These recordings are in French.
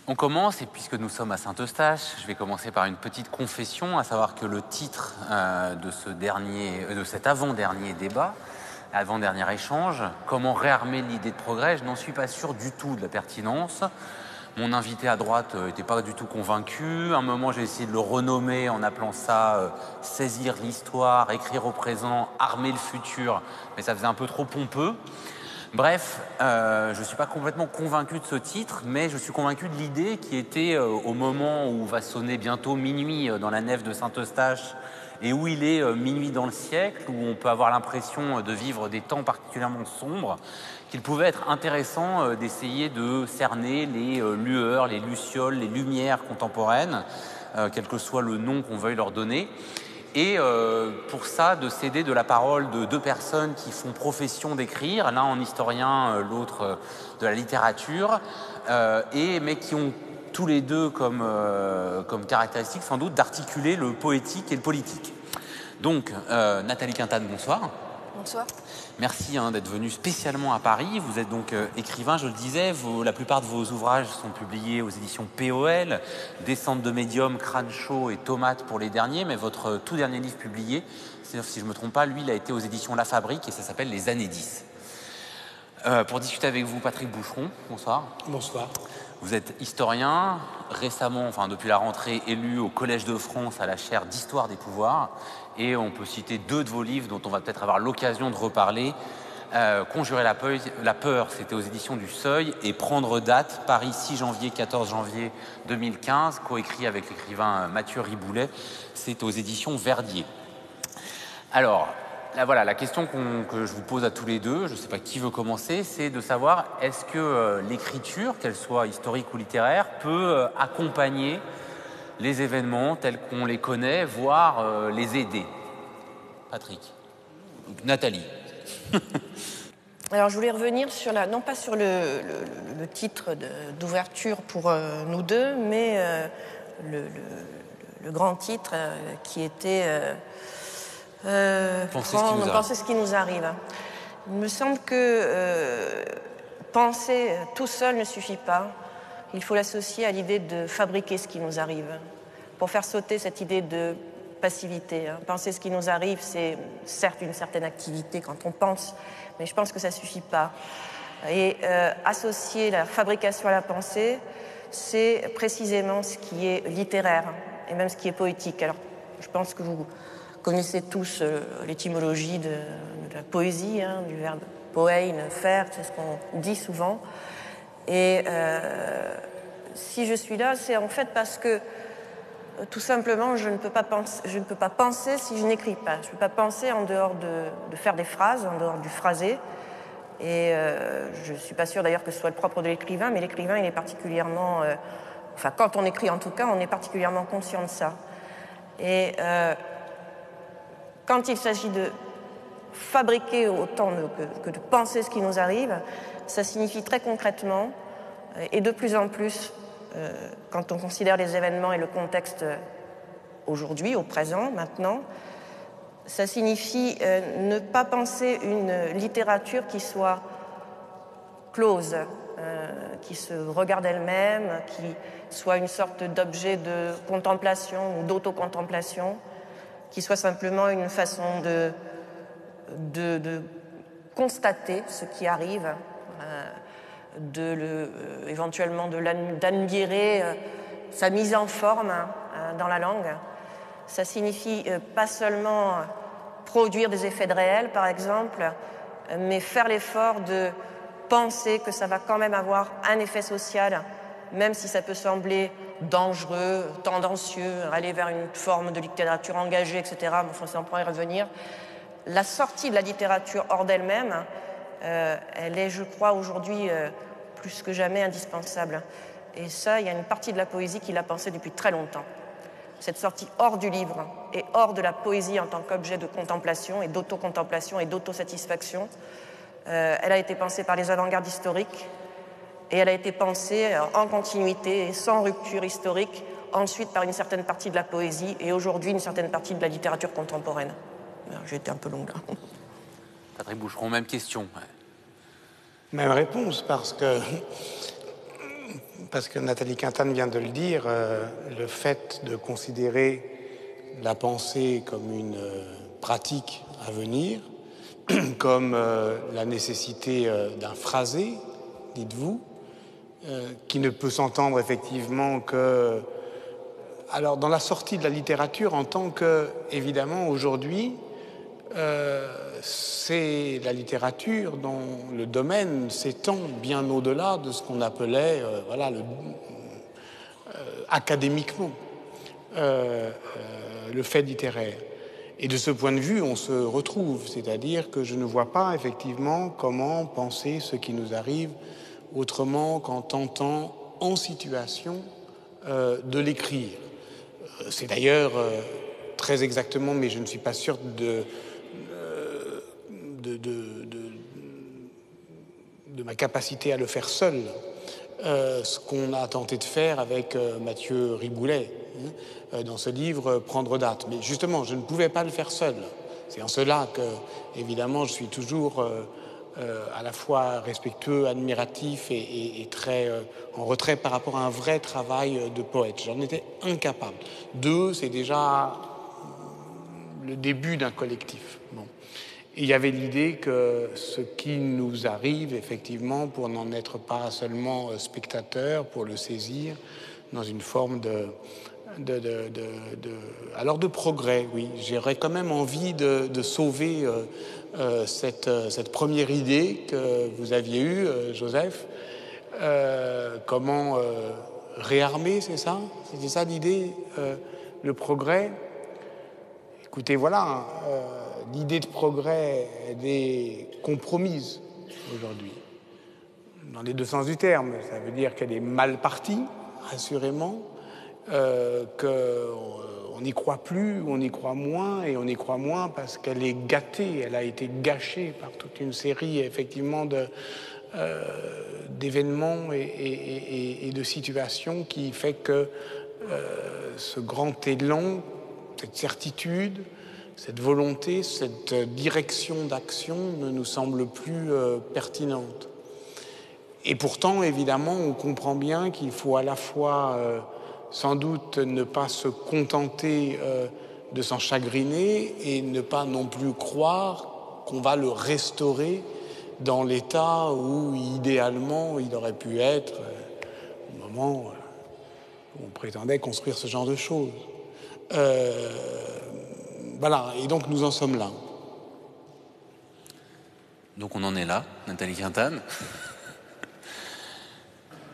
On commence, et puisque nous sommes à Saint-Eustache, je vais commencer par une petite confession, à savoir que le titre de cet avant-dernier débat, avant-dernier échange, comment réarmer l'idée de progrès, je n'en suis pas sûr du tout de la pertinence. Mon invité à droite n'était pas du tout convaincu. À un moment, j'ai essayé de le renommer en appelant ça saisir l'histoire, écrire au présent, armer le futur, mais ça faisait un peu trop pompeux. Bref, je ne suis pas complètement convaincu de ce titre, mais je suis convaincu de l'idée qui était, au moment où va sonner bientôt minuit dans la nef de Saint-Eustache, et où il est minuit dans le siècle, où on peut avoir l'impression de vivre des temps particulièrement sombres, qu'il pouvait être intéressant d'essayer de cerner les lueurs, les lucioles, les lumières contemporaines, quel que soit le nom qu'on veuille leur donner. Et pour ça, de céder de la parole de deux personnes qui font profession d'écrire, l'un en historien, l'autre de la littérature, mais qui ont tous les deux comme caractéristique sans doute d'articuler le poétique et le politique. Donc, Nathalie Quintane, bonsoir. Bonsoir. Merci d'être venue spécialement à Paris. Vous êtes donc écrivain, je le disais. La plupart de vos ouvrages sont publiés aux éditions POL, Descente de médium, Crâne chaud et Tomate pour les derniers. Mais votre tout dernier livre publié, si je ne me trompe pas, lui, il a été aux éditions La Fabrique et ça s'appelle Les années 10. Pour discuter avec vous, Patrick Boucheron, bonsoir. Bonsoir. Vous êtes historien, récemment, depuis la rentrée, élu au Collège de France à la chaire d'Histoire des pouvoirs. Et on peut citer deux de vos livres dont on va peut-être avoir l'occasion de reparler. Conjurer la peur, c'était aux éditions du Seuil. Et Prendre date, Paris 6 janvier, 14 janvier 2015, coécrit avec l'écrivain Mathieu Riboulet, c'est aux éditions Verdier. Alors, là, voilà, la question que je vous pose à tous les deux, je ne sais pas qui veut commencer, c'est de savoir est-ce que l'écriture, qu'elle soit historique ou littéraire, peut accompagner les événements tels qu'on les connaît, voire les aider. Patrick. Nathalie. Alors, je voulais revenir sur non pas sur le titre d'ouverture pour nous deux, mais le grand titre qui était penser ce qui nous arrive. Il me semble que penser tout seul ne suffit pas. Il faut l'associer à l'idée de fabriquer ce qui nous arrive pour faire sauter cette idée de passivité. Penser ce qui nous arrive, c'est certes une certaine activité quand on pense, mais je pense que ça ne suffit pas. Et associer la fabrication à la pensée, c'est précisément ce qui est littéraire et même ce qui est poétique. Alors, je pense que vous connaissez tous l'étymologie de la poésie, du verbe poein, faire, c'est ce qu'on dit souvent. Et si je suis là, c'est en fait parce que tout simplement, je ne peux pas penser si je n'écris pas. Je ne peux pas penser en dehors de faire des phrases, en dehors du phrasé. Et je ne suis pas sûre d'ailleurs que ce soit le propre de l'écrivain, mais l'écrivain, il est particulièrement... quand on écrit en tout cas, on est particulièrement conscient de ça. Et quand il s'agit de fabriquer autant que de penser ce qui nous arrive, ça signifie très concrètement, et de plus en plus, quand on considère les événements et le contexte aujourd'hui, au présent, maintenant, ça signifie ne pas penser une littérature qui soit close, qui se regarde elle-même, qui soit une sorte d'objet de contemplation ou d'autocontemplation, qui soit simplement une façon de constater ce qui arrive, éventuellement d'admirer sa mise en forme dans la langue. Ça signifie pas seulement produire des effets de réel, par exemple, mais faire l'effort de penser que ça va quand même avoir un effet social, même si ça peut sembler dangereux, tendancieux, aller vers une forme de littérature engagée, etc. Mais enfin, ça, on pourrait y revenir. La sortie de la littérature hors d'elle-même, elle est, je crois, aujourd'hui plus que jamais indispensable. Et ça, il y a une partie de la poésie qui l'a pensé depuis très longtemps. Cette sortie hors du livre et hors de la poésie en tant qu'objet de contemplation et d'autocontemplation et d'autosatisfaction, elle a été pensée par les avant-gardes historiques et elle a été pensée en continuité et sans rupture historique, ensuite par une certaine partie de la poésie et aujourd'hui une certaine partie de la littérature contemporaine. J'ai été un peu longue là. Patrick Boucheron, même question. Même réponse, parce que parce que Nathalie Quintane vient de le dire, le fait de considérer la pensée comme une pratique à venir, comme la nécessité d'un phrasé, dites-vous, qui ne peut s'entendre effectivement que... Alors, dans la sortie de la littérature, en tant que, évidemment, aujourd'hui, c'est la littérature dont le domaine s'étend bien au-delà de ce qu'on appelait, voilà, académiquement, le fait littéraire. Et de ce point de vue, on se retrouve, c'est-à-dire que je ne vois pas effectivement comment penser ce qui nous arrive autrement qu'en tentant en situation de l'écrire. C'est d'ailleurs très exactement, mais je ne suis pas sûr de ma capacité à le faire seul, ce qu'on a tenté de faire avec Mathieu Riboulet, dans ce livre Prendre date. Mais justement, je ne pouvais pas le faire seul. C'est en cela que, évidemment, je suis toujours à la fois respectueux, admiratif et très en retrait par rapport à un vrai travail de poète. J'en étais incapable. 2, c'est déjà le début d'un collectif. Bon. Et il y avait l'idée que ce qui nous arrive, effectivement, pour n'en être pas seulement spectateur, pour le saisir dans une forme de progrès, oui. J'aurais quand même envie de sauver cette première idée que vous aviez eue, Joseph. Comment réarmer, c'est ça? C'était ça l'idée, le progrès. Écoutez, voilà, l'idée de progrès, elle est compromise aujourd'hui, dans les deux sens du terme. Ça veut dire qu'elle est mal partie, assurément, qu'on n'y croit plus, on y croit moins, et on y croit moins parce qu'elle est gâtée, elle a été gâchée par toute une série, effectivement, d'événements et de situations qui fait que ce grand élan, cette certitude, cette volonté, cette direction d'action ne nous semble plus pertinente. Et pourtant, évidemment, on comprend bien qu'il faut à la fois, sans doute, ne pas se contenter de s'en chagriner et ne pas non plus croire qu'on va le restaurer dans l'état où, idéalement, il aurait pu être au moment où on prétendait construire ce genre de choses. Voilà, et donc nous en sommes là. Donc on en est là, Nathalie Quintane.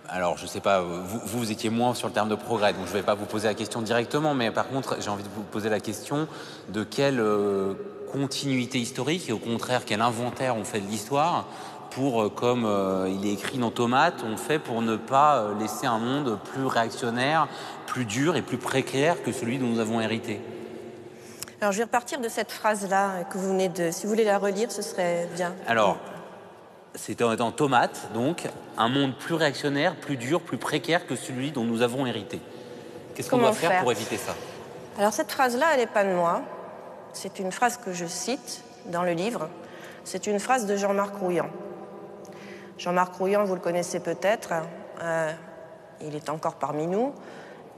Alors, je ne sais pas, vous étiez moins sur le terme de progrès, donc je ne vais pas vous poser la question directement, mais par contre, j'ai envie de vous poser la question de quelle continuité historique et au contraire, quel inventaire on fait de l'histoire pour, comme il est écrit dans Tomates, on fait pour ne pas laisser un monde plus réactionnaire, plus dur et plus précaire que celui dont nous avons hérité. Alors, je vais repartir de cette phrase-là que vous venez de... Si vous voulez la relire, ce serait bien. Alors, c'était dans Tomates, donc, un monde plus réactionnaire, plus dur, plus précaire que celui dont nous avons hérité. Qu'est-ce qu'on doit faire pour éviter ça? Alors, cette phrase-là, elle n'est pas de moi. C'est une phrase que je cite dans le livre. C'est une phrase de Jean-Marc Rouillant. Jean-Marc Rouillant, vous le connaissez peut-être. Il est encore parmi nous.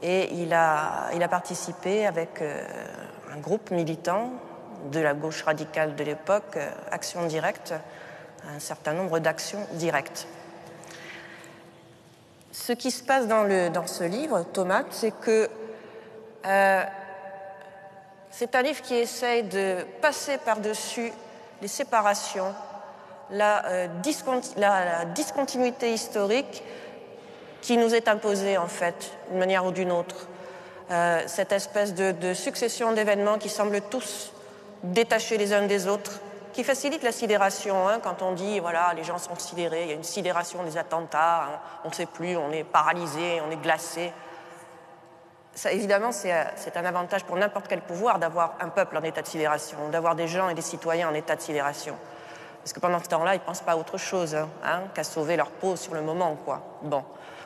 Et il a participé avec un groupe militant de la gauche radicale de l'époque, Action Directe, un certain nombre d'actions directes. Ce qui se passe dans ce livre, Tomates, c'est que c'est un livre qui essaye de passer par-dessus les séparations, la discontinuité historique qui nous est imposée, en fait, d'une manière ou d'une autre. Cette espèce de succession d'événements qui semblent tous détachés les uns des autres, qui facilite la sidération, hein, quand on dit, voilà, les gens sont sidérés, il y a une sidération des attentats, hein, on ne sait plus, on est paralysé, on est glacé. Ça, évidemment, c'est un avantage pour n'importe quel pouvoir d'avoir un peuple en état de sidération, d'avoir des gens et des citoyens en état de sidération. Parce que pendant ce temps-là, ils ne pensent pas à autre chose qu'à sauver leur peau sur le moment, quoi. Bon,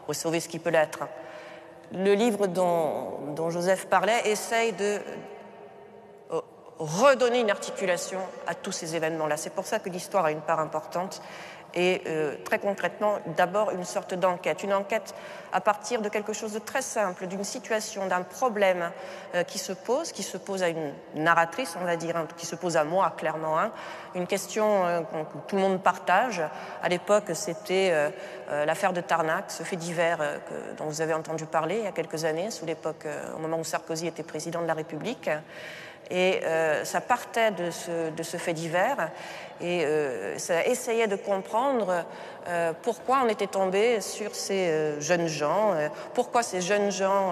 ou sauver ce qui peut l'être. Le livre dont Joseph parlait essaye de redonner une articulation à tous ces événements-là. C'est pour ça que l'histoire a une part importante et très concrètement, d'abord une sorte d'enquête. Une enquête à partir de quelque chose de très simple, d'une situation, d'un problème qui se pose à une narratrice, on va dire, hein, qui se pose à moi, clairement. Hein, une question que tout le monde partage. À l'époque, c'était l'affaire de Tarnac, ce fait divers dont vous avez entendu parler il y a quelques années, sous l'époque, au moment où Sarkozy était président de la République. Et ça partait de ce fait divers et ça essayait de comprendre pourquoi on était tombé sur ces jeunes gens, pourquoi ces jeunes gens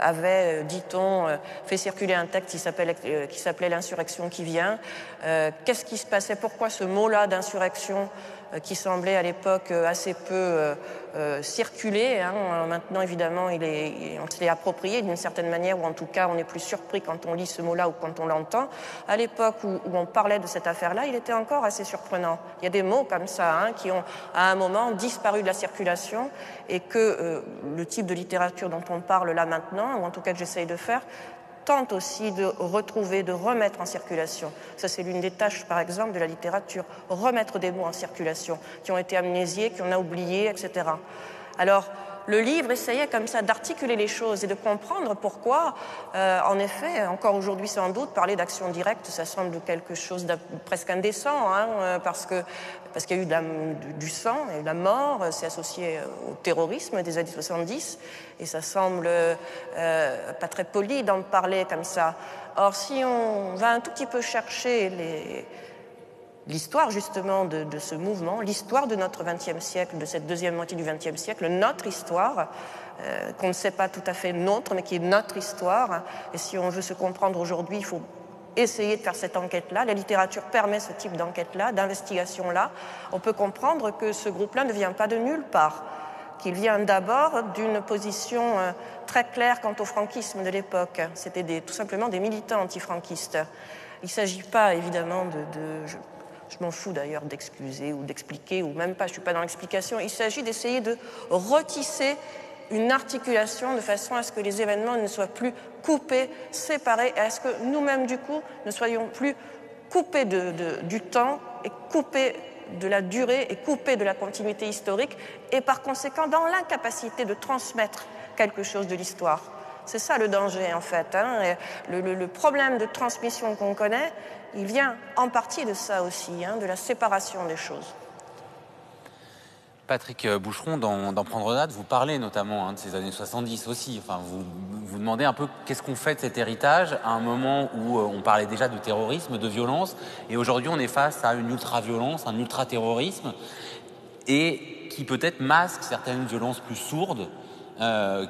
avaient, dit-on, fait circuler un texte qui s'appelait l'insurrection qui vient. Qu'est-ce qui se passait? Pourquoi ce mot-là d'insurrection qui semblait à l'époque assez peu circuler. Hein. Maintenant, évidemment, on se l'est approprié d'une certaine manière, ou en tout cas, on est plus surpris quand on lit ce mot-là ou quand on l'entend. À l'époque où on parlait de cette affaire-là, il était encore assez surprenant. Il y a des mots comme ça hein, qui ont, à un moment, disparu de la circulation et que le type de littérature dont on parle là maintenant, ou en tout cas que j'essaye de faire, tente aussi de retrouver, de remettre en circulation. Ça, c'est l'une des tâches, par exemple, de la littérature, remettre des mots en circulation, qui ont été amnésiés, qu'on a oubliés, etc. Alors, le livre essayait comme ça d'articuler les choses et de comprendre pourquoi, en effet, encore aujourd'hui sans doute, parler d'action directe, ça semble quelque chose de presque indécent, hein, parce qu'il y a eu du sang, il y a eu de la mort, c'est associé au terrorisme des années 70, et ça semble pas très poli d'en parler comme ça. Or, si on va un tout petit peu chercher l'histoire justement de ce mouvement, l'histoire de notre XXe siècle, de cette deuxième moitié du XXe siècle, notre histoire, qu'on ne sait pas tout à fait nôtre, mais qui est notre histoire. Et si on veut se comprendre aujourd'hui, il faut essayer de faire cette enquête-là. La littérature permet ce type d'enquête-là, d'investigation-là. On peut comprendre que ce groupe-là ne vient pas de nulle part, qu'il vient d'abord d'une position très claire quant au franquisme de l'époque. C'était tout simplement des militants antifranquistes. Il ne s'agit pas, évidemment, je m'en fous d'ailleurs d'excuser ou d'expliquer, ou même pas, je ne suis pas dans l'explication. Il s'agit d'essayer de retisser une articulation de façon à ce que les événements ne soient plus coupés, séparés, et à ce que nous-mêmes, du coup, ne soyons plus coupés du temps et coupés de la durée et coupés de la continuité historique, et par conséquent dans l'incapacité de transmettre quelque chose de l'histoire. C'est ça le danger, en fait. Hein. Le problème de transmission qu'on connaît, il vient en partie de ça aussi, hein, de la séparation des choses. Patrick Boucheron, dans Prendre date, vous parlez notamment de ces années 70 aussi. Enfin, vous demandez un peu qu'est-ce qu'on fait de cet héritage à un moment où on parlait déjà de terrorisme, de violence, et aujourd'hui on est face à une ultra-violence, un ultra-terrorisme, et qui peut-être masque certaines violences plus sourdes,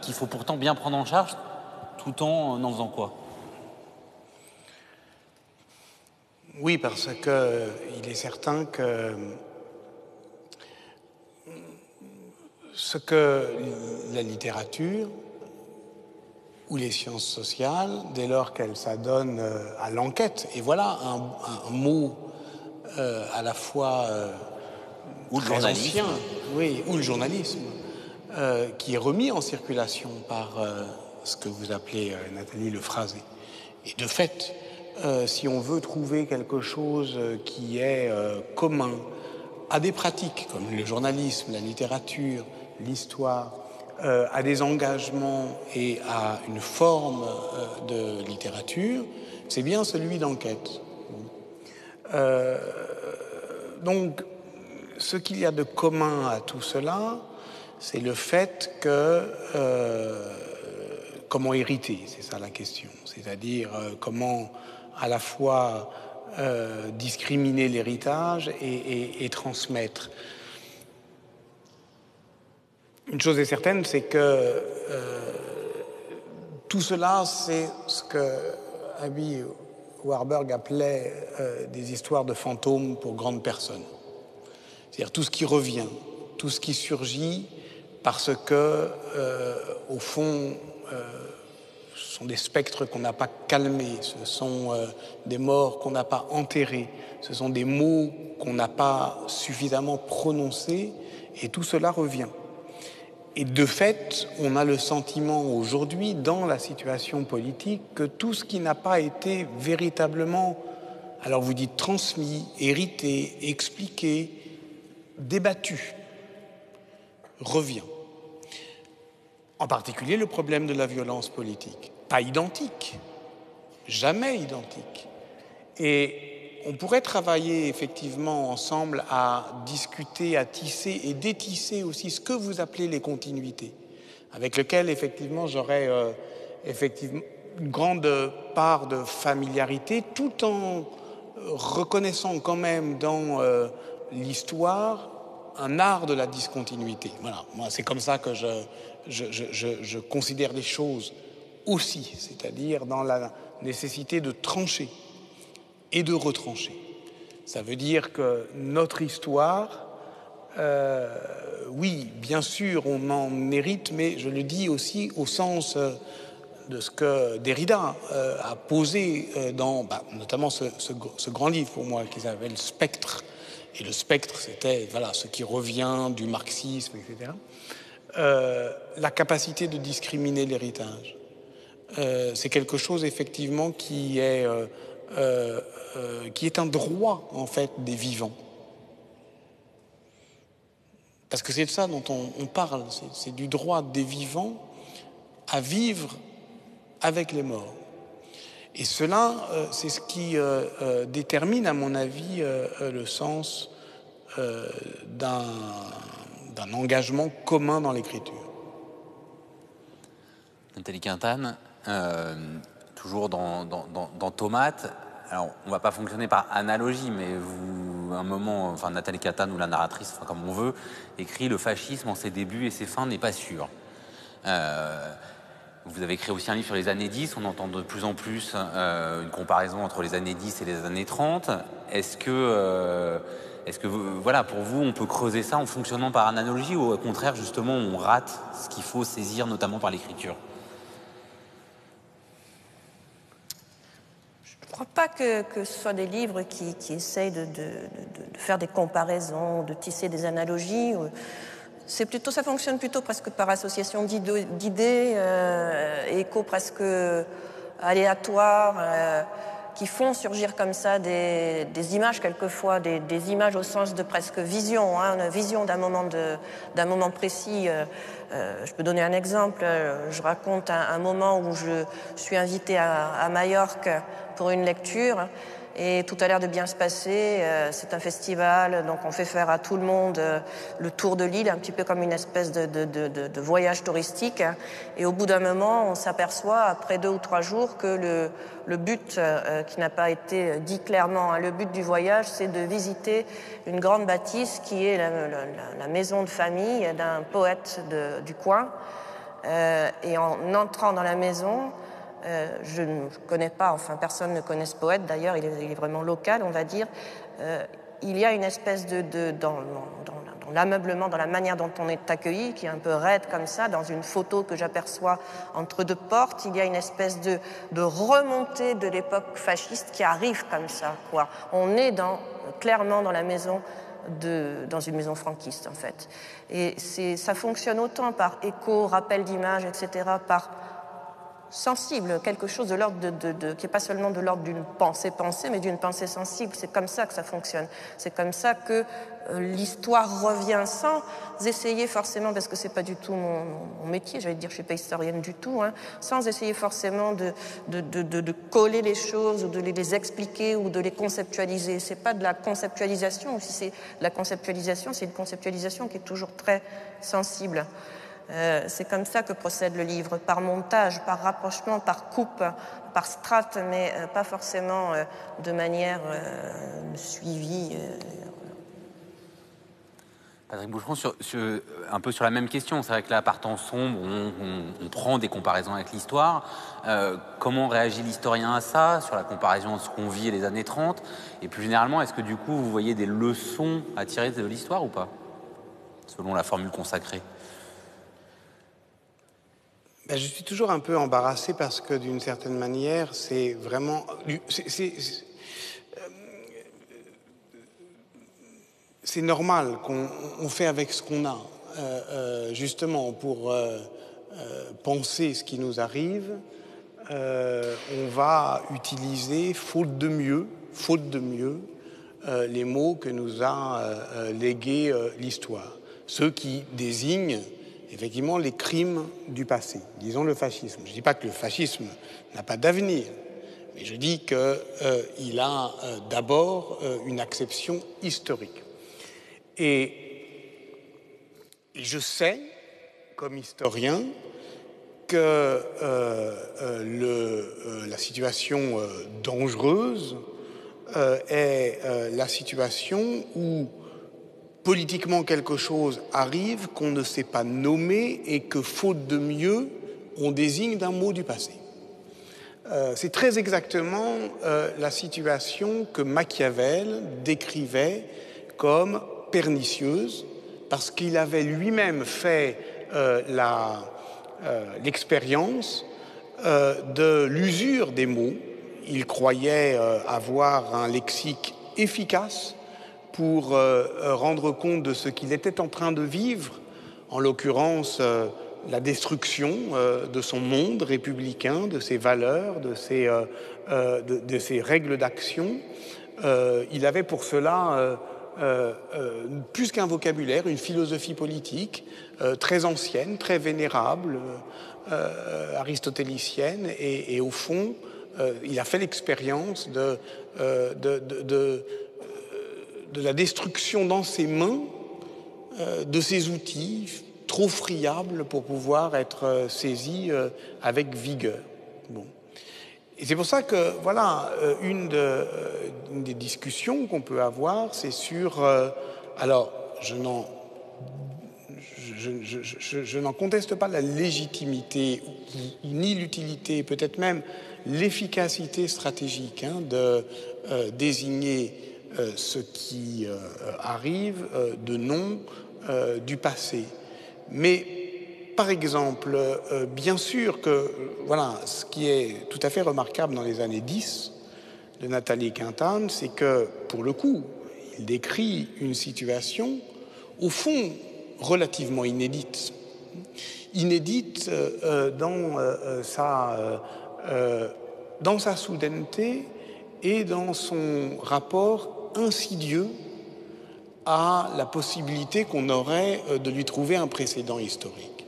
qu'il faut pourtant bien prendre en charge, tout en faisant quoi? Oui, parce qu'il est certain que ce que la littérature ou les sciences sociales, dès lors qu'elles s'adonnent à l'enquête, et voilà un mot à la fois ou le journalisme, ancien, oui, ou le journalisme, qui est remis en circulation par ce que vous appelez, Nathalie, le phrasé. Et de fait, si on veut trouver quelque chose qui est commun à des pratiques comme le journalisme, la littérature, l'histoire, à des engagements et à une forme de littérature, c'est bien celui d'enquête. Donc, ce qu'il y a de commun à tout cela, c'est le fait que comment hériter, c'est ça la question, c'est-à-dire comment à la fois discriminer l'héritage et transmettre. Une chose est certaine, c'est que tout cela, c'est ce que Aby Warburg appelait des histoires de fantômes pour grandes personnes. C'est-à-dire tout ce qui revient, tout ce qui surgit parce que, au fond, ce sont des spectres qu'on n'a pas calmés, ce sont des morts qu'on n'a pas enterrés, ce sont des mots qu'on n'a pas suffisamment prononcés, et tout cela revient. Et de fait, on a le sentiment aujourd'hui, dans la situation politique, que tout ce qui n'a pas été véritablement, alors vous dites transmis, hérité, expliqué, débattu revient. En particulier le problème de la violence politique. Pas identique, jamais identique. Et on pourrait travailler effectivement ensemble à discuter, à tisser et détisser aussi ce que vous appelez les continuités, avec lesquelles effectivement j'aurais effectivement une grande part de familiarité, tout en reconnaissant quand même dans l'histoire un art de la discontinuité. Voilà, moi c'est comme ça que je considère les choses aussi, c'est-à-dire dans la nécessité de trancher et de retrancher. Ça veut dire que notre histoire, oui, bien sûr, on en hérite, mais je le dis aussi au sens de ce que Derrida a posé dans notamment ce grand livre pour moi qui s'appelle Spectre. Et le spectre, c'était voilà, ce qui revient du marxisme, etc. La capacité de discriminer l'héritage. C'est quelque chose effectivement qui est un droit en fait des vivants. Parce que c'est de ça dont on parle, c'est du droit des vivants à vivre avec les morts. Et cela, c'est ce qui détermine, à mon avis, le sens d'un engagement commun dans l'écriture. Nathalie Quintane, toujours dans Tomates. Alors, on ne va pas fonctionner par analogie, mais un moment, enfin Nathalie Quintane ou la narratrice, enfin, comme on veut, écrit « Le fascisme en ses débuts et ses fins n'est pas sûr ». Vous avez écrit aussi un livre sur les années 10, on entend de plus en plus une comparaison entre les années 10 et les années 30. Est-ce que voilà, pour vous, on peut creuser ça en fonctionnant par analogie ou au contraire, justement, on rate ce qu'il faut saisir, notamment par l'écriture? Je ne crois pas que ce soit des livres qui essayent de faire des comparaisons, de tisser des analogies. Ça fonctionne plutôt presque par association d'idées, échos presque aléatoires, qui font surgir comme ça des images quelquefois, des images au sens de presque vision, une vision d'un moment précis. Je peux donner un exemple. Je raconte un moment où je suis invitée à Majorque pour une lecture. Et tout a l'air de bien se passer, c'est un festival, donc on fait faire à tout le monde le tour de l'île, un petit peu comme une espèce de voyage touristique. Et au bout d'un moment, on s'aperçoit, après 2 ou 3 jours, que le but, qui n'a pas été dit clairement, le but du voyage, c'est de visiter une grande bâtisse qui est la maison de famille d'un poète du coin. Et en entrant dans la maison, je ne connais pas, enfin personne ne connaît ce poète d'ailleurs, il est vraiment local on va dire, il y a une espèce dans l'ameublement, dans la manière dont on est accueilli, qui est un peu raide comme ça, dans une photo que j'aperçois entre 2 portes, il y a une espèce de remontée de l'époque fasciste qui arrive comme ça, quoi. On est clairement dans la maison dans une maison franquiste en fait. Et ça fonctionne autant par écho, rappel d'image, etc., par sensible, quelque chose de l'ordre qui n'est pas seulement de l'ordre d'une pensée, mais d'une pensée sensible. C'est comme ça que ça fonctionne. C'est comme ça que l'histoire revient sans essayer forcément, parce que c'est pas du tout mon métier, j'allais dire, je suis pas historienne du tout, sans essayer forcément de coller les choses ou de les expliquer ou de les conceptualiser. C'est pas de la conceptualisation, ou si c'est de la conceptualisation, c'est une conceptualisation qui est toujours très sensible. C'est comme ça que procède le livre, par montage, par rapprochement, par coupe, par strate, mais pas forcément de manière suivie. Patrick Boucheron, un peu sur la même question, c'est vrai que là, par temps sombre, on prend des comparaisons avec l'histoire. Comment réagit l'historien à ça, sur la comparaison de ce qu'on vit les années 30? Et plus généralement, est-ce que du coup, vous voyez des leçons à tirer de l'histoire ou pas, selon la formule consacrée? Je suis toujours un peu embarrassé parce que d'une certaine manière, c'est vraiment... C'est normal qu'on fait avec ce qu'on a, justement pour penser ce qui nous arrive. On va utiliser, faute de mieux, les mots que nous a légués l'histoire, ceux qui désignent effectivement les crimes du passé, disons le fascisme. Je ne dis pas que le fascisme n'a pas d'avenir, mais je dis qu'il a d'abord une acception historique. Et je sais, comme historien, que la situation dangereuse est la situation où politiquement quelque chose arrive qu'on ne sait pas nommer et que, faute de mieux, on désigne d'un mot du passé. C'est très exactement la situation que Machiavel décrivait comme pernicieuse, parce qu'il avait lui-même fait l'expérience de l'usure des mots. Il croyait avoir un lexique efficace pour rendre compte de ce qu'il était en train de vivre, en l'occurrence la destruction de son monde républicain, de ses valeurs, de ses règles d'action. Il avait pour cela plus qu'un vocabulaire, une philosophie politique très ancienne, très vénérable, aristotélicienne, et au fond, il a fait l'expérience de la destruction dans ses mains de ses outils trop friables pour pouvoir être saisis avec vigueur. Bon. Et c'est pour ça que, voilà, une des discussions qu'on peut avoir, c'est sur... alors, je n'en conteste pas la légitimité, ni l'utilité, peut-être même l'efficacité stratégique de désigner ce qui arrive de nom du passé. Mais, par exemple, bien sûr que, voilà, ce qui est tout à fait remarquable dans les années 10 de Nathalie Quintane, c'est que, pour le coup, il décrit une situation, au fond, relativement inédite. Inédite dans sa soudaineté et dans son rapport insidieux à la possibilité qu'on aurait de lui trouver un précédent historique.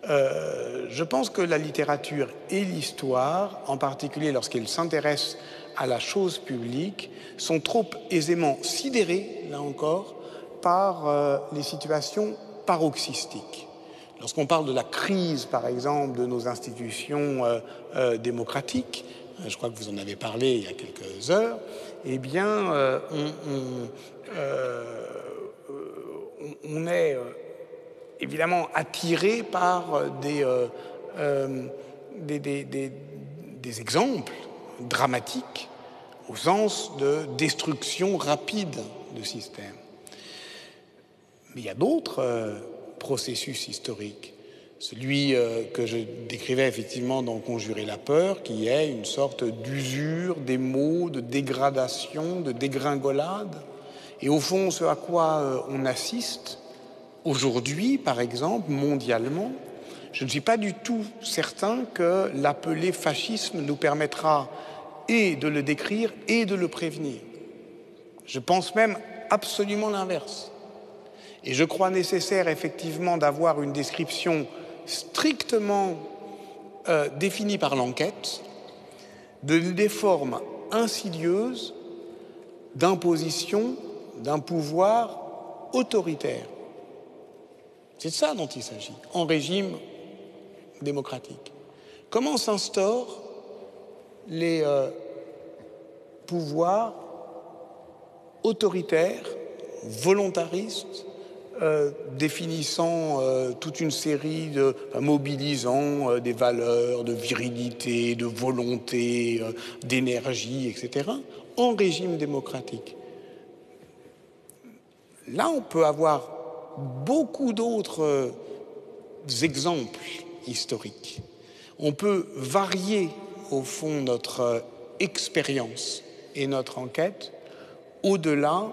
Je pense que la littérature et l'histoire, en particulier lorsqu'elles s'intéressent à la chose publique, sont trop aisément sidérées, là encore, par les situations paroxystiques. Lorsqu'on parle de la crise, par exemple, de nos institutions démocratiques, je crois que vous en avez parlé il y a quelques heures, eh bien, on est évidemment attiré par des exemples dramatiques au sens de destruction rapide de systèmes. Mais il y a d'autres processus historiques. Celui que je décrivais effectivement dans Conjurer la peur, qui est une sorte d'usure des mots, de dégradation, de dégringolade. Et au fond, ce à quoi on assiste aujourd'hui, par exemple, mondialement, je ne suis pas du tout certain que l'appeler fascisme nous permettra et de le décrire et de le prévenir. Je pense même absolument l'inverse. Et je crois nécessaire effectivement d'avoir une description strictement définie par l'enquête des formes insidieuses d'imposition d'un pouvoir autoritaire. C'est de ça dont il s'agit, en régime démocratique. Comment s'instaurent les pouvoirs autoritaires, volontaristes, définissant toute une série mobilisant des valeurs de virilité, de volonté, d'énergie, etc., en régime démocratique. Là, on peut avoir beaucoup d'autres exemples historiques. On peut varier, au fond, notre expérience et notre enquête au-delà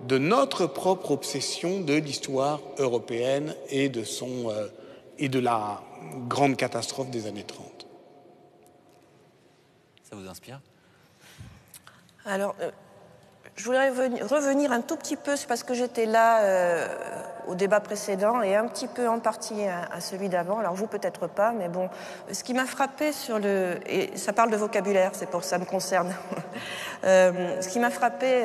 de notre propre obsession de l'histoire européenne et de la grande catastrophe des années 30. Ça vous inspire ? Alors, Je voudrais revenir un tout petit peu, c'est parce que j'étais là au débat précédent et un petit peu en partie à celui d'avant. Alors vous peut-être pas, mais bon, ce qui m'a frappé et ça parle de vocabulaire, c'est pour ça me concerne. Ce qui m'a frappé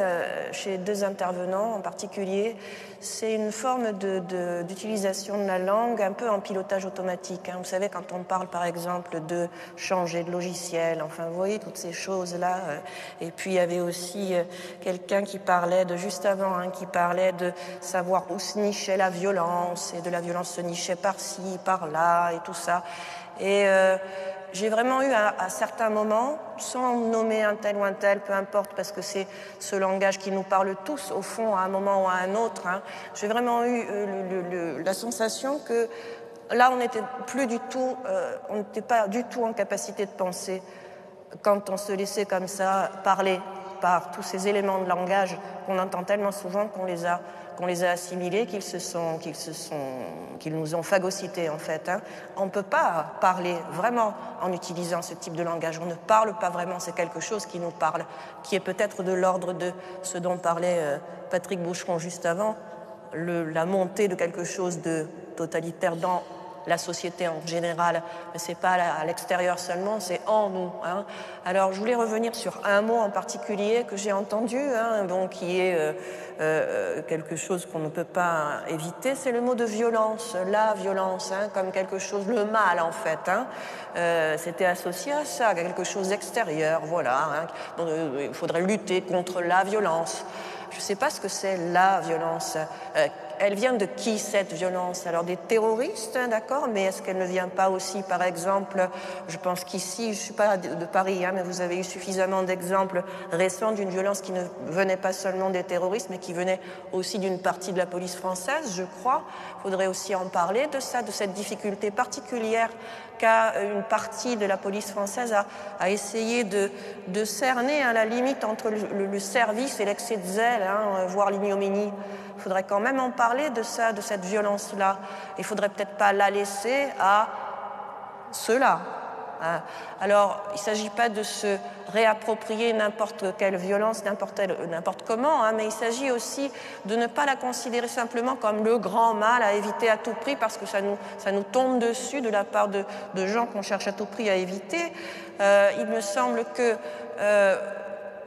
chez deux intervenants en particulier, c'est une forme d'utilisation de la langue un peu en pilotage automatique. Vous savez, quand on parle par exemple de changer de logiciel, enfin vous voyez toutes ces choses-là. Et puis il y avait aussi quelqu'un qui parlait juste avant, qui parlait de savoir où se nichait la violence, et de la violence se nichait par-ci, par-là, et tout ça. Et j'ai vraiment eu à certains moments, sans nommer un tel ou un tel, peu importe, parce que c'est ce langage qui nous parle tous, au fond, à un moment ou à un autre, j'ai vraiment eu la sensation que là, on n'était pas du tout en capacité de penser quand on se laissait comme ça parler par tous ces éléments de langage qu'on entend tellement souvent qu'on les a assimilés, qu'ils nous ont phagocytés en fait. On ne peut pas parler vraiment en utilisant ce type de langage. On ne parle pas vraiment, c'est quelque chose qui nous parle, qui est peut-être de l'ordre de ce dont parlait Patrick Boucheron juste avant, la montée de quelque chose de totalitaire dans la société en général, mais ce n'est pas à l'extérieur seulement, c'est en nous. Alors je voulais revenir sur un mot en particulier que j'ai entendu, qui est quelque chose qu'on ne peut pas éviter, c'est le mot de violence, la violence, comme quelque chose, le mal en fait. C'était associé à ça, à quelque chose d'extérieur, voilà. Donc, il faudrait lutter contre la violence. Je ne sais pas ce que c'est la violence. Elle vient de qui cette violence? Alors des terroristes, d'accord, mais est-ce qu'elle ne vient pas aussi, par exemple, je pense qu'ici, je ne suis pas de Paris, mais vous avez eu suffisamment d'exemples récents d'une violence qui ne venait pas seulement des terroristes, mais qui venait aussi d'une partie de la police française, je crois. Il faudrait aussi en parler de ça, de cette difficulté particulière qu'a une partie de la police française à essayer de cerner à la limite entre le service et l'excès de zèle, voire l'ignominie. Il faudrait quand même en parler de ça, de cette violence-là. Il ne faudrait peut-être pas la laisser à ceux-là. Alors, il ne s'agit pas de se réapproprier n'importe quelle violence, n'importe comment, mais il s'agit aussi de ne pas la considérer simplement comme le grand mal à éviter à tout prix, parce que ça nous tombe dessus de la part de gens qu'on cherche à tout prix à éviter. Il me semble que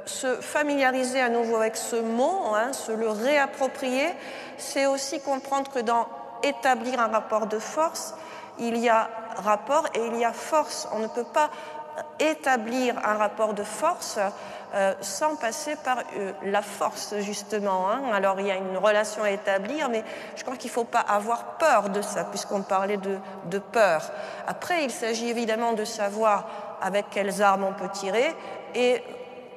se familiariser à nouveau avec ce mot, se le réapproprier, c'est aussi comprendre que dans établir un rapport de force, il y a rapport et il y a force. On ne peut pas établir un rapport de force sans passer par la force, justement. Alors, il y a une relation à établir, mais je crois qu'il ne faut pas avoir peur de ça, puisqu'on parlait de peur. Après, il s'agit évidemment de savoir avec quelles armes on peut tirer et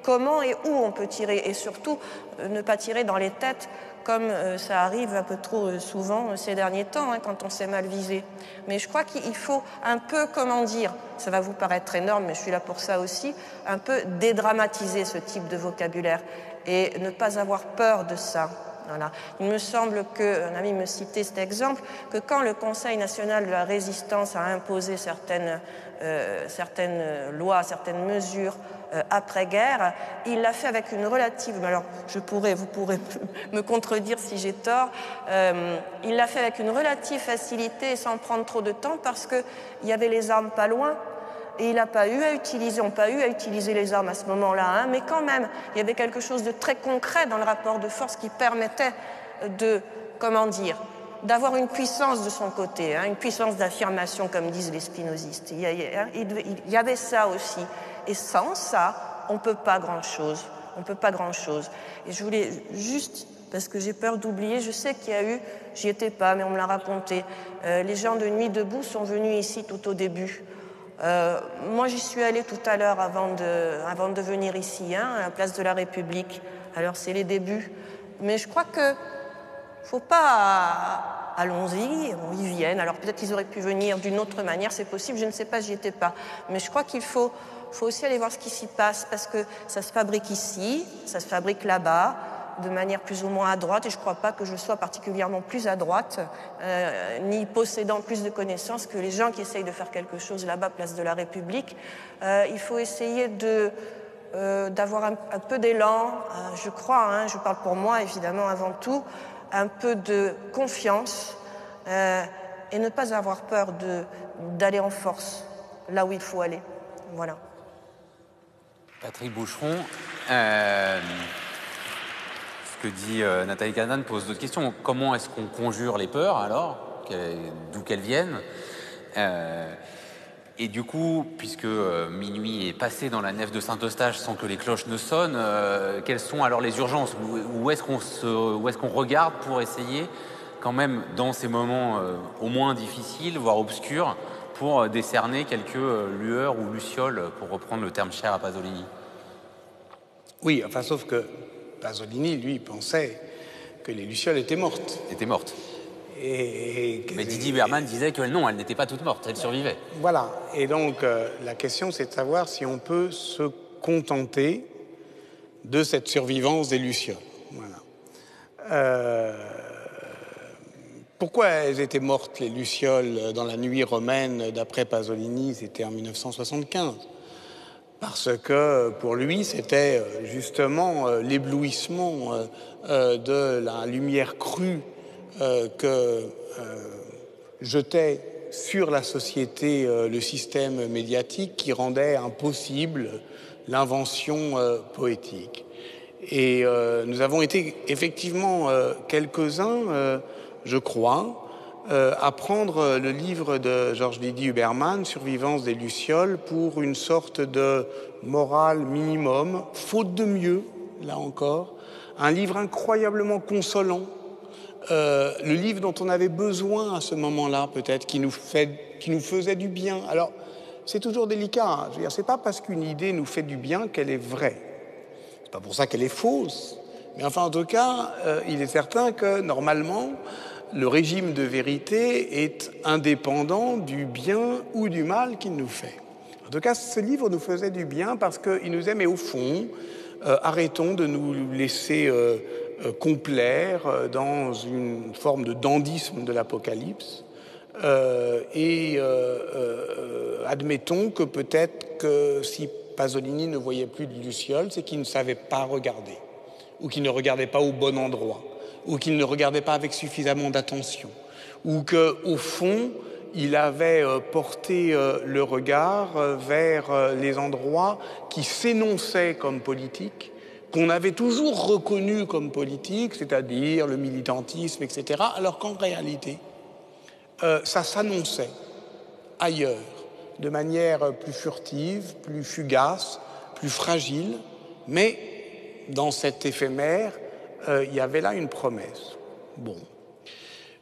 comment et où on peut tirer, et surtout ne pas tirer dans les têtes comme ça arrive un peu trop souvent ces derniers temps, quand on s'est mal visé. Mais je crois qu'il faut un peu, comment dire, ça va vous paraître énorme, mais je suis là pour ça aussi, un peu dédramatiser ce type de vocabulaire et ne pas avoir peur de ça. Voilà. Il me semble qu'un ami me citait cet exemple, que quand le Conseil national de la résistance a imposé certaines lois, certaines mesures après-guerre, il l'a fait avec une relative, alors vous pourrez me contredire si j'ai tort, il l'a fait avec une relative facilité et sans prendre trop de temps parce qu'il y avait les armes pas loin. Et il n'a pas eu à utiliser les armes à ce moment-là, mais quand même, il y avait quelque chose de très concret dans le rapport de force qui permettait d'avoir une puissance de son côté, une puissance d'affirmation, comme disent les spinozistes. Il y avait ça aussi. Et sans ça, on ne peut pas grand-chose. Et je voulais juste, parce que j'ai peur d'oublier, je sais qu'il y a eu, j'y étais pas, mais on me l'a raconté, les gens de Nuit debout sont venus ici tout au début. Moi, j'y suis allée tout à l'heure avant de venir ici, à la place de la République. Alors, c'est les débuts. Mais je crois que faut pas... Allons-y, ils viennent. Alors, peut-être qu'ils auraient pu venir d'une autre manière, c'est possible, je ne sais pas, j'y étais pas. Mais je crois qu'il faut aussi aller voir ce qui s'y passe, parce que ça se fabrique ici, ça se fabrique là-bas, de manière plus ou moins à droite, et je ne crois pas que je sois particulièrement plus à droite, ni possédant plus de connaissances que les gens qui essayent de faire quelque chose là-bas, place de la République. Il faut essayer de d'avoir un peu d'élan, je crois, hein, je parle pour moi évidemment avant tout, un peu de confiance et ne pas avoir peur d'aller en force là où il faut aller. Voilà. Patrick Boucheron, ce que dit Nathalie Canane pose d'autres questions. Comment est-ce qu'on conjure les peurs alors, d'où qu'elles viennent et du coup, puisque minuit est passé dans la nef de Saint-Eustache sans que les cloches ne sonnent, quelles sont alors les urgences? Où est-ce qu'on regarde pour essayer, quand même, dans ces moments au moins difficiles, voire obscurs, pour décerner quelques lueurs ou lucioles, pour reprendre le terme cher à Pasolini? Oui, enfin, sauf que Pasolini, lui, pensait que les lucioles étaient mortes. Étaient mortes. Mais Didier Berman disait que non, elles n'étaient pas toutes mortes, elles survivaient. Voilà. Et donc, la question, c'est de savoir si on peut se contenter de cette survivance des lucioles. Voilà. Pourquoi elles étaient mortes, les lucioles, dans la nuit romaine, d'après Pasolini, c'était en 1975 ? Parce que pour lui, c'était justement l'éblouissement de la lumière crue que jetait sur la société le système médiatique qui rendait impossible l'invention poétique. Et nous avons été effectivement quelques-uns, je crois, à prendre le livre de Georges Didier Huberman, Survivance des lucioles, pour une sorte de morale minimum, faute de mieux, là encore, un livre incroyablement consolant, le livre dont on avait besoin à ce moment-là, peut-être, qui nous faisait du bien. Alors, c'est toujours délicat, hein. Je veux dire, c'est pas parce qu'une idée nous fait du bien qu'elle est vraie. C'est pas pour ça qu'elle est fausse. Mais enfin, en tout cas, il est certain que, normalement, le régime de vérité est indépendant du bien ou du mal qu'il nous fait. En tout cas, ce livre nous faisait du bien parce qu'il nous aimait au fond. Arrêtons de nous laisser complaire dans une forme de dandysme de l'Apocalypse et admettons que peut-être que si Pasolini ne voyait plus de lucioles, c'est qu'il ne savait pas regarder ou qu'il ne regardait pas au bon endroit ou qu'il ne regardait pas avec suffisamment d'attention, ou qu'au fond, il avait porté le regard vers les endroits qui s'énonçaient comme politiques, qu'on avait toujours reconnus comme politiques, c'est-à-dire le militantisme, etc., alors qu'en réalité, ça s'annonçait ailleurs, de manière plus furtive, plus fugace, plus fragile, mais dans cet éphémère, il y avait là une promesse. Bon,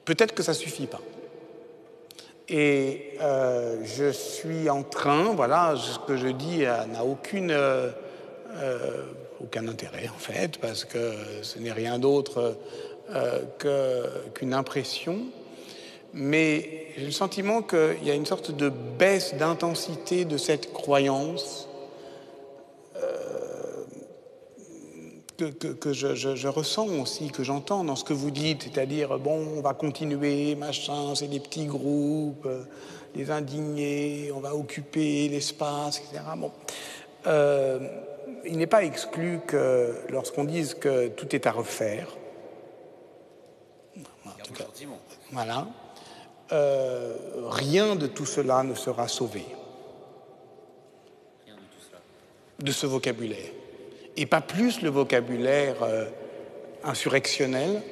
peut-être que ça ne suffit pas. Et je suis en train, voilà, ce que je dis n'a aucun intérêt en fait, parce que ce n'est rien d'autre qu'une impression. Mais j'ai le sentiment qu'il y a une sorte de baisse d'intensité de cette croyance que je ressens aussi, que j'entends dans ce que vous dites, c'est-à-dire, bon, on va continuer, machin, c'est des petits groupes, les indignés, on va occuper l'espace, etc. Bon. Il n'est pas exclu que lorsqu'on dise que tout est à refaire, en tout cas, voilà, rien de tout cela ne sera sauvé. Rien de tout cela. De ce vocabulaire. Et pas plus le vocabulaire insurrectionnel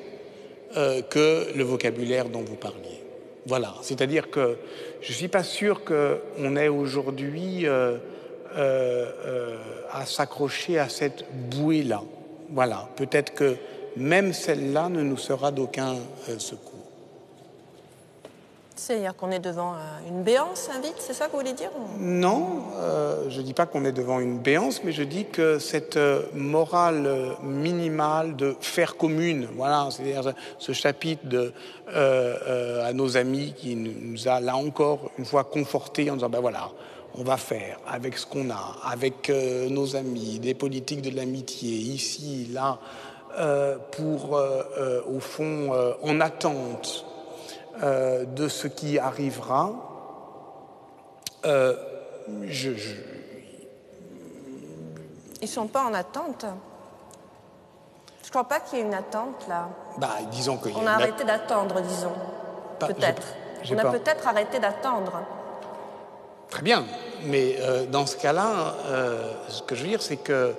que le vocabulaire dont vous parliez. Voilà, c'est-à-dire que je ne suis pas sûr qu'on ait aujourd'hui à s'accrocher à cette bouée-là. Voilà, peut-être que même celle-là ne nous sera d'aucun secours. C'est-à-dire qu'on est devant une béance, vite, c'est ça que vous voulez dire? Non, je ne dis pas qu'on est devant une béance, mais je dis que cette morale minimale de faire commune, voilà, c'est-à-dire ce chapitre à nos amis qui nous a là encore une fois confortés en disant ben voilà, on va faire avec ce qu'on a, avec nos amis, des politiques de l'amitié, ici, là, pour au fond en attente de ce qui arrivera, Ils ne sont pas en attente. Je ne crois pas qu'il y ait une attente, là. Disons qu'il y a On a arrêté d'attendre, disons. Peut-être. On a peut-être arrêté d'attendre. Très bien. Mais dans ce cas-là, ce que je veux dire, c'est que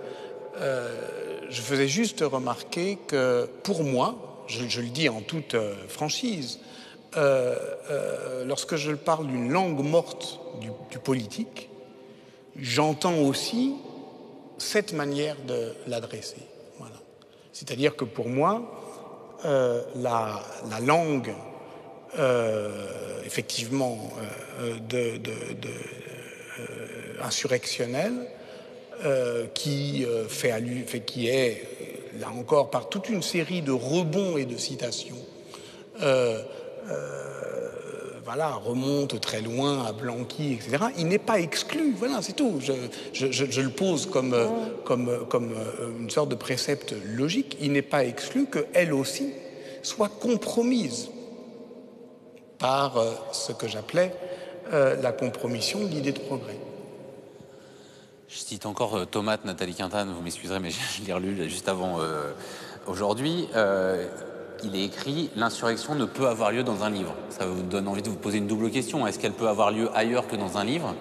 je faisais juste remarquer que, pour moi, je le dis en toute franchise, lorsque je parle d'une langue morte du politique, j'entends aussi cette manière de l'adresser. Voilà. C'est-à-dire que pour moi, la langue, effectivement, insurrectionnelle, qui est, là encore, par toute une série de rebonds et de citations, remonte très loin à Blanqui, etc. Il n'est pas exclu, voilà, c'est tout. Je le pose comme une sorte de précepte logique. Il n'est pas exclu qu'elle aussi soit compromise par ce que j'appelais la compromission de l'idée de progrès. Je cite encore Tomate, Nathalie Quintane, vous m'excuserez, mais je l'ai relu juste avant aujourd'hui. Il est écrit « L'insurrection ne peut avoir lieu dans un livre ». Ça vous donne envie de vous poser une double question. Est-ce qu'elle peut avoir lieu ailleurs que dans un livre?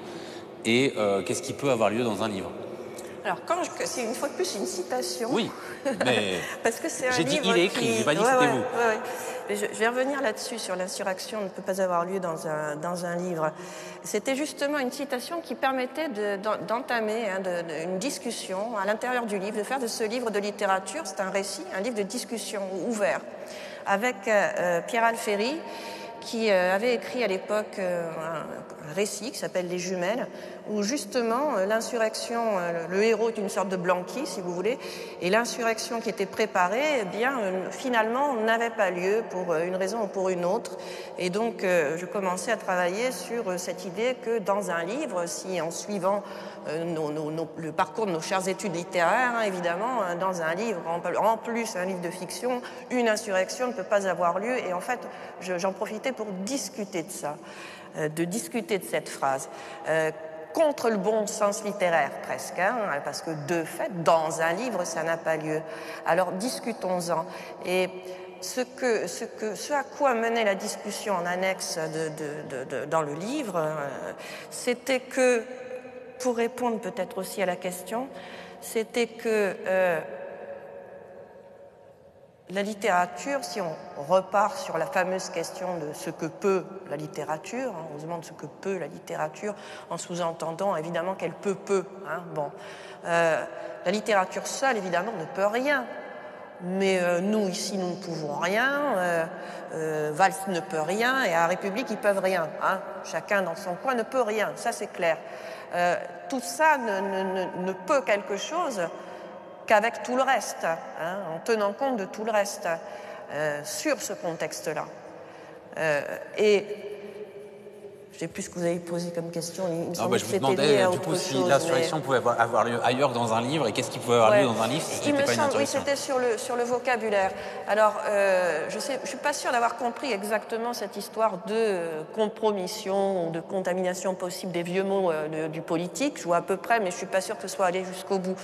Et qu'est-ce qui peut avoir lieu dans un livre? Alors, c'est une fois de plus une citation. Oui, mais parce que c'est un j'ai dit livre il est écrit, j'ai pas dit que c'était vous. Ouais. Mais je vais revenir là-dessus, sur l'insurrection ne peut pas avoir lieu dans un livre. C'était justement une citation qui permettait d'entamer une discussion à l'intérieur du livre, de faire de ce livre de littérature, c'est un récit, un livre de discussion ouvert, avec Pierre Alféry, qui avait écrit à l'époque un récit qui s'appelle Les Jumelles, où justement l'insurrection, le héros est une sorte de Blanqui, si vous voulez, et l'insurrection qui était préparée, finalement, n'avait pas lieu pour une raison ou pour une autre. Et donc, je commençais à travailler sur cette idée que dans un livre, si en suivant le parcours de nos chères études littéraires, évidemment, dans un livre, en plus un livre de fiction, une insurrection ne peut pas avoir lieu. Et en fait, j'en profitais pour discuter de ça, de discuter de cette phrase. Contre le bon sens littéraire, presque, parce que de fait, dans un livre, ça n'a pas lieu. Alors, discutons-en. Et ce à quoi menait la discussion en annexe dans le livre, c'était que, pour répondre peut-être aussi à la question, c'était que la littérature, si on repart sur la fameuse question de ce que peut la littérature, on se demande ce que peut la littérature, en sous-entendant évidemment qu'elle peut peu. La littérature seule, évidemment, ne peut rien. Mais nous, ici, nous ne pouvons rien. Valls ne peut rien, et à la République, ils peuvent rien. Chacun dans son coin ne peut rien, ça c'est clair. Tout ça ne peut quelque chose qu'avec tout le reste, en tenant compte de tout le reste, sur ce contexte-là. Et je ne sais plus ce que vous avez posé comme question. Je vous demandais du coup si l'insurrection pouvait avoir lieu ailleurs que dans un livre, et qu'est-ce qui pouvait avoir lieu dans un livre si c'était pas une insurrection. Oui, c'était sur le vocabulaire. Alors, je ne suis pas sûre d'avoir compris exactement cette histoire de compromission ou de contamination possible des vieux mots du politique. Je vois à peu près, mais je ne suis pas sûre que ce soit allé jusqu'au bout.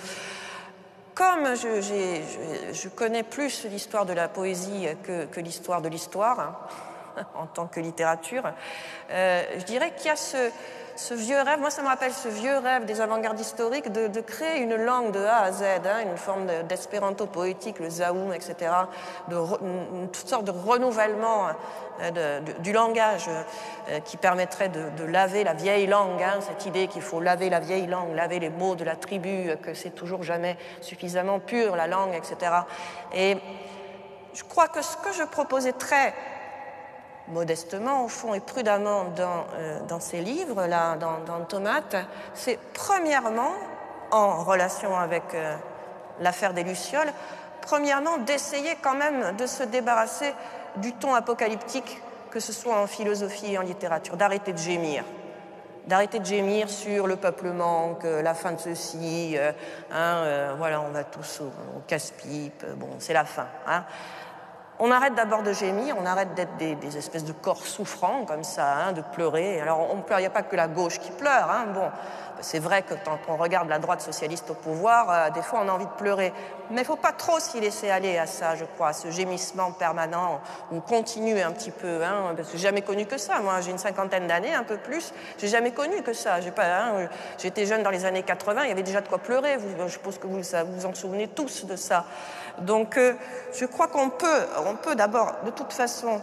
Comme je connais plus l'histoire de la poésie que l'histoire de l'histoire, en tant que littérature, je dirais qu'il y a ce vieux rêve, moi ça me rappelle ce vieux rêve des avant-gardes historiques de créer une langue de A à Z, une forme d'espéranto poétique, le zaoum, etc., une sorte de renouvellement du langage qui permettrait de laver la vieille langue, cette idée qu'il faut laver la vieille langue, laver les mots de la tribu, que c'est toujours jamais suffisamment pur la langue, etc. Et je crois que ce que je proposais très modestement, au fond, et prudemment dans ces livres-là, dans Tomate, c'est premièrement, en relation avec l'affaire des Lucioles, premièrement d'essayer quand même de se débarrasser du ton apocalyptique, que ce soit en philosophie et en littérature, d'arrêter de gémir sur le peuple manque, la fin de ceci, voilà, on va tous au casse-pipe, bon, c'est la fin, On arrête d'abord de gémir, on arrête d'être des espèces de corps souffrants comme ça, de pleurer. Alors on pleure, il n'y a pas que la gauche qui pleure, c'est vrai que quand on regarde la droite socialiste au pouvoir, des fois on a envie de pleurer. Mais il ne faut pas trop s'y laisser aller à ça, je crois, à ce gémissement permanent. On continue un petit peu, hein, parce que j'ai jamais connu que ça. Moi, j'ai une 50aine d'années, un peu plus. J'ai jamais connu que ça. J'étais jeune dans les années 80, il y avait déjà de quoi pleurer. Je suppose que vous vous en souvenez tous de ça. Donc, je crois qu'on peut d'abord, de toute façon,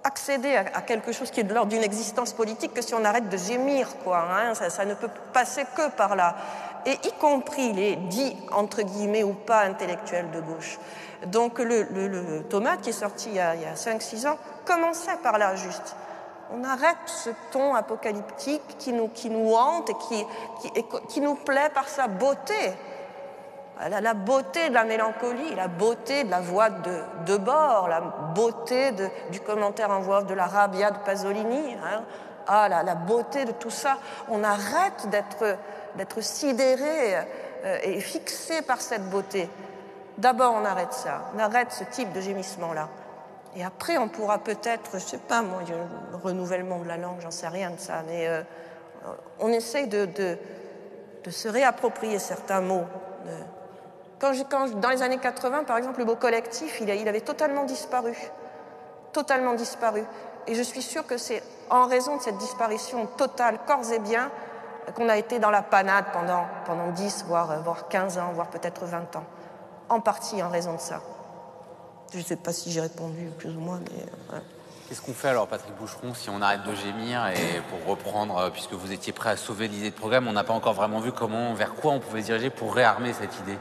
accéder à quelque chose qui est de l'ordre d'une existence politique que si on arrête de gémir, quoi. Hein, ça ne peut passer que par là. Et y compris les dits, entre guillemets, ou pas intellectuels de gauche. Donc le Tomate, qui est sorti il y a 5-6 ans, commençait par là, juste. On arrête ce ton apocalyptique qui nous hante et qui nous plaît par sa beauté. La beauté de la mélancolie, la beauté de la voix de Debord, la beauté du commentaire en voix off de la Rabbia de Pasolini, hein. La beauté de tout ça. On arrête d'être sidéré et fixé par cette beauté. D'abord, on arrête ça, on arrête ce type de gémissement-là. Et après, on pourra peut-être, je ne sais pas, moi, le renouvellement de la langue, j'en sais rien de ça, mais on essaye de se réapproprier certains mots. Quand dans les années 80, par exemple, le mot collectif, il avait totalement disparu. Totalement disparu. Et je suis sûre que c'est en raison de cette disparition totale, corps et biens, qu'on a été dans la panade pendant 10, voire 15 ans, voire peut-être 20 ans. En partie en raison de ça. Je ne sais pas si j'ai répondu plus ou moins, mais... Voilà. Qu'est-ce qu'on fait alors, Patrick Boucheron, si on arrête de gémir? Et pour reprendre, puisque vous étiez prêt à sauver l'idée de programme, on n'a pas encore vraiment vu vers quoi on pouvait se diriger pour réarmer cette idée.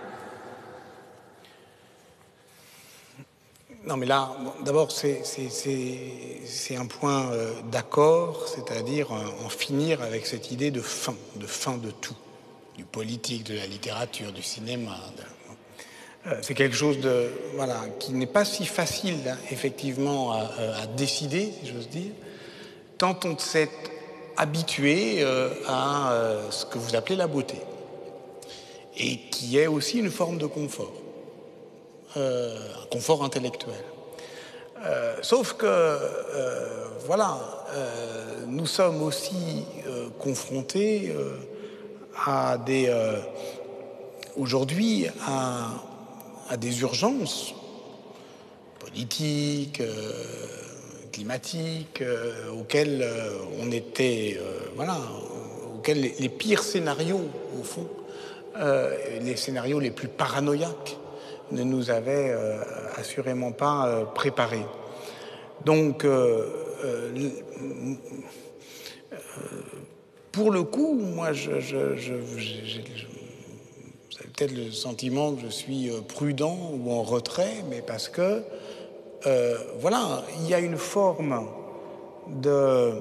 Non, mais là, d'abord, c'est un point d'accord, c'est-à-dire en finir avec cette idée de fin de tout, du politique, de la littérature, du cinéma. C'est quelque chose qui n'est pas si facile, hein, effectivement, à décider, si j'ose dire, tant on s'est habitué à ce que vous appelez la beauté, et qui est aussi une forme de confort. Un confort intellectuel. Sauf que, nous sommes aussi confrontés aujourd'hui à des urgences politiques, climatiques, auxquelles auxquels les pires scénarios, au fond, les scénarios les plus paranoïaques, ne nous avait assurément pas préparés. Donc, pour le coup, moi, vous avez peut-être le sentiment que je suis prudent ou en retrait, mais parce que, il y a une forme de...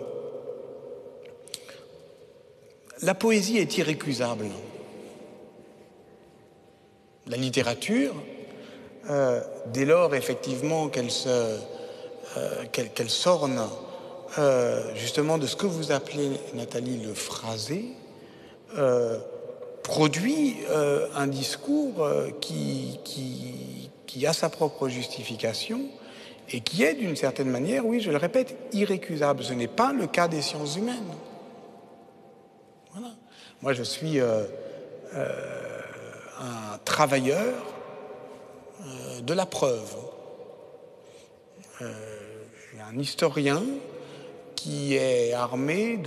La poésie est irrécusable. La littérature, dès lors effectivement qu'elle s'orne justement de ce que vous appelez, Nathalie, le phrasé, produit un discours qui a sa propre justification et qui est d'une certaine manière, oui, je le répète, irrécusable. Ce n'est pas le cas des sciences humaines. Voilà. Moi, je suis un travailleur de la preuve. Je suis un historien qui est armé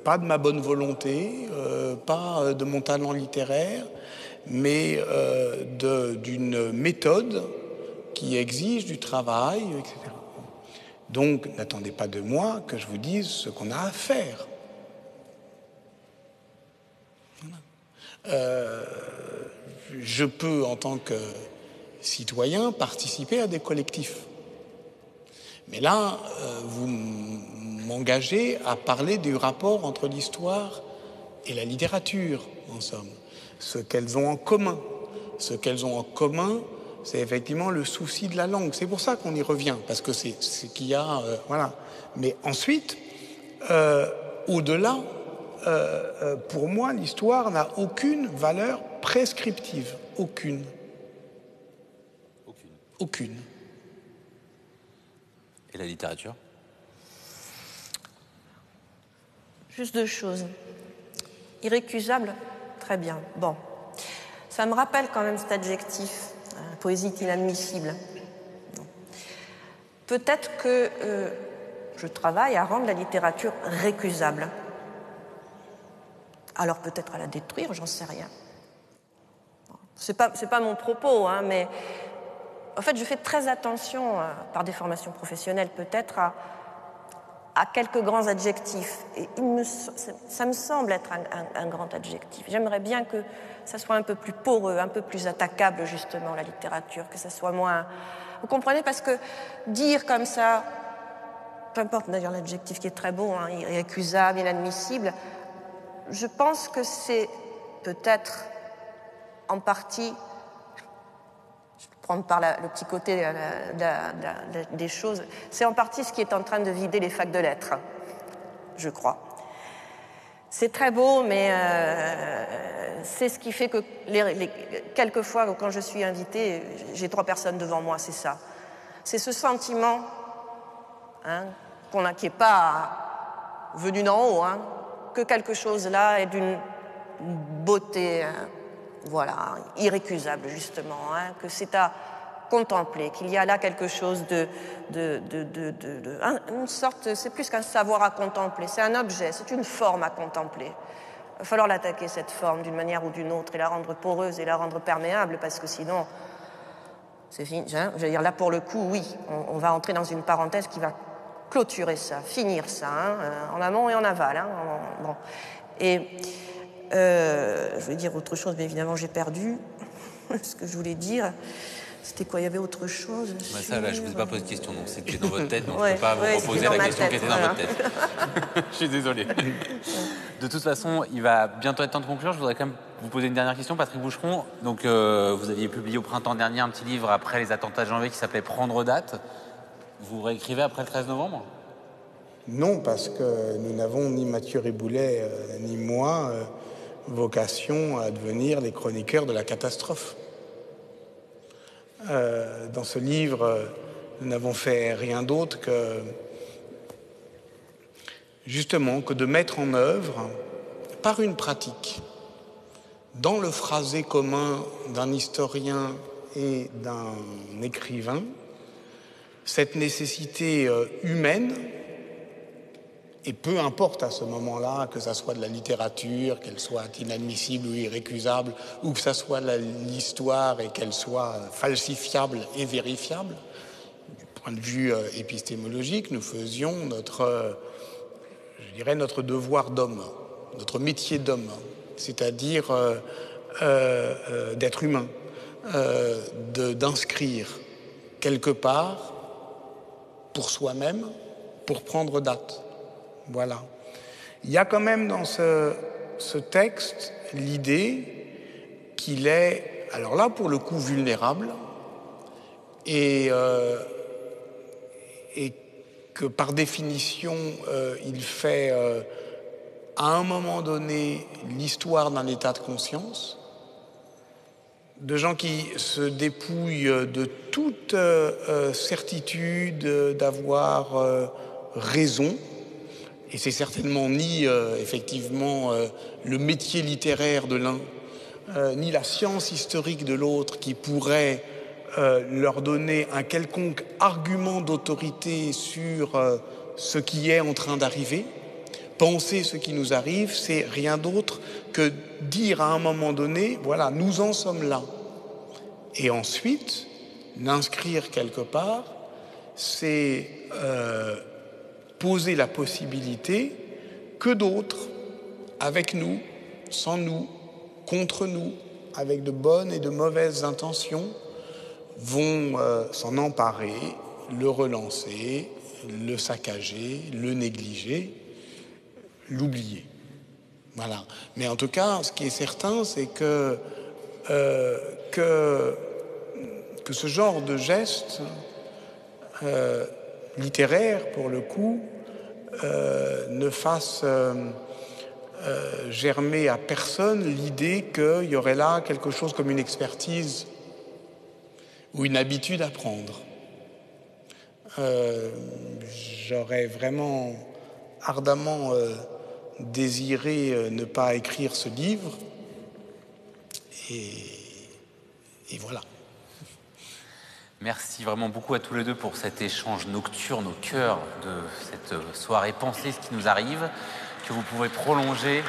pas de ma bonne volonté, pas de mon talent littéraire, mais d'une méthode qui exige du travail, etc. Donc, n'attendez pas de moi que je vous dise ce qu'on a à faire. Je peux, en tant que citoyen, participer à des collectifs. Mais là, vous m'engagez à parler du rapport entre l'histoire et la littérature, en somme. Ce qu'elles ont en commun. Ce qu'elles ont en commun, c'est effectivement le souci de la langue. C'est pour ça qu'on y revient, parce que c'est ce qu'il y a... Mais ensuite, au-delà, pour moi, l'histoire n'a aucune valeur prescriptive. Aucune. Et la littérature? Juste deux choses. Irrécusable, très bien. Bon, ça me rappelle quand même cet adjectif, poésie inadmissible. Peut-être que je travaille à rendre la littérature récusable. Alors peut-être à la détruire, j'en sais rien. C'est pas mon propos, hein, mais en fait je fais très attention, par des formations professionnelles peut-être, à quelques grands adjectifs. Et ça me semble être un grand adjectif. J'aimerais bien que ça soit un peu plus poreux, un peu plus attaquable justement, la littérature, que ça soit moins... Vous comprenez? Parce que dire comme ça, peu importe d'ailleurs l'adjectif qui est très beau, hein, irrécusable, inadmissible, je pense que c'est peut-être en partie, je vais prendre par le petit côté des choses, c'est en partie ce qui est en train de vider les facs de lettres, je crois. C'est très beau, mais c'est ce qui fait que quelquefois, quand je suis invitée, j'ai 3 personnes devant moi, c'est ça. C'est ce sentiment, hein, qui n'est pas venu d'en haut, hein, que quelque chose là est d'une beauté, voilà, irrécusable justement, hein, que c'est à contempler, qu'il y a là quelque chose une sorte, c'est plus qu'un savoir à contempler, c'est un objet, c'est une forme à contempler. Il va falloir l'attaquer, cette forme, d'une manière ou d'une autre, et la rendre poreuse et la rendre perméable, parce que sinon, c'est fini. Hein, je veux dire, là, pour le coup, oui, on va entrer dans une parenthèse qui va clôturer ça, finir ça, hein, en amont et en aval. Hein, bon. Et je vais dire autre chose, mais évidemment, j'ai perdu ce que je voulais dire. C'était quoi? Il y avait autre chose sur... Ça, là, je ne vous ai pas posé de question, donc c'était dans votre tête, donc ouais, je ne peux pas vous reposer la question qui était dans votre tête. Je suis désolé. De toute façon, il va bientôt être temps de conclure. Je voudrais quand même vous poser une dernière question, Patrick Boucheron. Donc, vous aviez publié au printemps dernier un petit livre après les attentats de janvier qui s'appelait « Prendre date ». Vous réécrivez après le 13 novembre? Non, parce que nous n'avons, ni Mathieu Riboulet ni moi, vocation à devenir les chroniqueurs de la catastrophe. Dans ce livre, nous n'avons fait rien d'autre que, justement, que de mettre en œuvre, par une pratique, dans le phrasé commun d'un historien et d'un écrivain, cette nécessité humaine, et peu importe à ce moment-là que ça soit de la littérature, qu'elle soit inadmissible ou irrécusable, ou que ça soit l'histoire et qu'elle soit falsifiable et vérifiable, du point de vue épistémologique, nous faisions notre devoir d'homme, notre métier d'homme, c'est-à-dire d'être humain, d'inscrire quelque part pour soi-même, pour prendre date. Voilà. Il y a quand même dans ce texte l'idée qu'il est, alors là pour le coup, vulnérable et que par définition, il fait à un moment donné l'histoire d'un état de conscience, de gens qui se dépouillent de toute certitude d'avoir raison. Et c'est certainement ni effectivement le métier littéraire de l'un, ni la science historique de l'autre qui pourrait leur donner un quelconque argument d'autorité sur ce qui est en train d'arriver. Penser ce qui nous arrive, c'est rien d'autre que dire à un moment donné, voilà, nous en sommes là. Et ensuite, l'inscrire quelque part, c'est poser la possibilité que d'autres, avec nous, sans nous, contre nous, avec de bonnes et de mauvaises intentions, vont s'en emparer, le relancer, le saccager, le négliger, l'oublier. Voilà. Mais en tout cas, ce qui est certain, c'est que ce genre de geste littéraire, pour le coup, ne fasse germer à personne l'idée qu'il y aurait là quelque chose comme une expertise ou une habitude à prendre. J'aurais vraiment ardemment désiré ne pas écrire ce livre. Et voilà. Merci vraiment beaucoup à tous les deux pour cet échange nocturne au cœur de cette soirée Pensez ce qui nous arrive, que vous pouvez prolonger,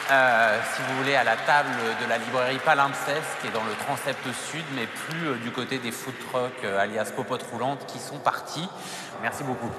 si vous voulez, à la table de la librairie Palimpseste, qui est dans le transept sud, mais plus du côté des food trucks, alias popotes roulantes, qui sont partis. Merci beaucoup.